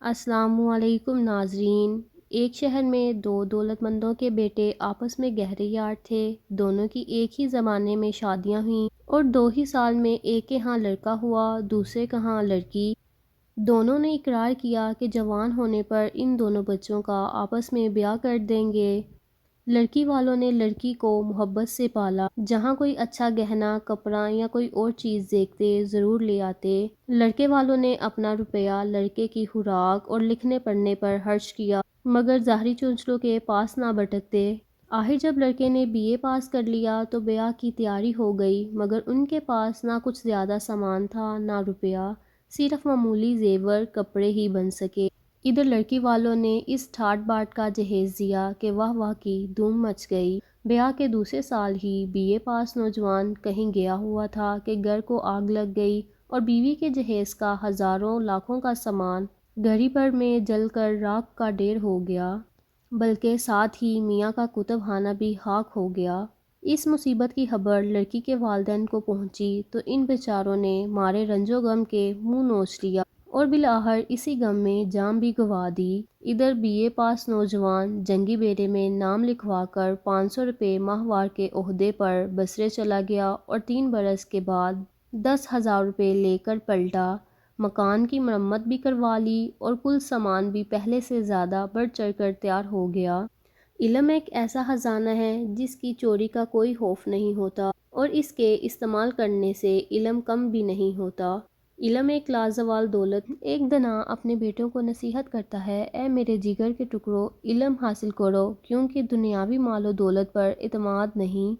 السلام علیکم ناظرین۔ ایک شہر میں دو دولت مندوں کے بیٹے آپس میں گہرے یار تھے۔ دونوں کی ایک ہی زمانے میں شادیاں ہوئیں اور 2 ہی سال میں ایک کے ہاں لڑکا ہوا، دوسرے کے ہاں لڑکی۔ دونوں نے اقرار کیا کہ جوان ہونے پر ان دونوں بچوں کا آپس میں بیاہ کر دیں گے۔ لڑکی والوں نے لڑکی کو محبت سے پالا، جہاں کوئی اچھا گہنا، کپڑا یا کوئی اور چیز دیکھتے ضرور لے آتے۔ لڑکے والوں نے اپنا روپیہ لڑکے کی خوراک اور لکھنے پڑھنے پر خرچ کیا، مگر ظاہری چونچلوں کے پاس نہ بھٹکتے۔ آخر جب لڑکے نے BA پاس کر لیا تو بیاہ کی تیاری ہو گئی، مگر ان کے پاس نہ کچھ زیادہ سامان تھا نہ روپیہ، صرف معمولی زیور کپڑے ہی بن سکے۔ ادھر لڑکی والوں نے اس ٹھاٹ باٹ کا جہیز دیا کہ واہ واہ کی دھوم مچ گئی۔ بیاہ کے دوسرے سال ہی BA پاس نوجوان کہیں گیا ہوا تھا کہ گھر کو آگ لگ گئی اور بیوی کے جہیز کا ہزاروں لاکھوں کا سامان گھڑی بھر میں جل کر راکھ کا ڈھیر ہو گیا، بلکہ ساتھ ہی میاں کا کتب خانہ بھی خاک ہو گیا۔ اس مصیبت کی خبر لڑکی کے والدین کو پہنچی تو ان بیچاروں نے مارے رنج و غم کے منہ نوچ لیا اور بالآخر اسی غم میں جان بھی گنوا دی۔ ادھر BA پاس نوجوان جنگی بیڑے میں نام لکھوا کر 500 روپے ماہوار کے عہدے پر بصرے چلا گیا اور 3 برس کے بعد 10,000 روپے لے کر پلٹا۔ مکان کی مرمت بھی کروا لی اور کل سامان بھی پہلے سے زیادہ بڑھ چڑھ کر تیار ہو گیا۔ علم ایک ایسا خزانہ ہے جس کی چوری کا کوئی خوف نہیں ہوتا اور اس کے استعمال کرنے سے علم کم بھی نہیں ہوتا۔ علم ایک لازوال دولت۔ ایک دانا اپنے بیٹوں کو نصیحت کرتا ہے، اے میرے جگر کے ٹکڑوں، علم حاصل کرو، کیونکہ دنیاوی مال و دولت پر اعتماد نہیں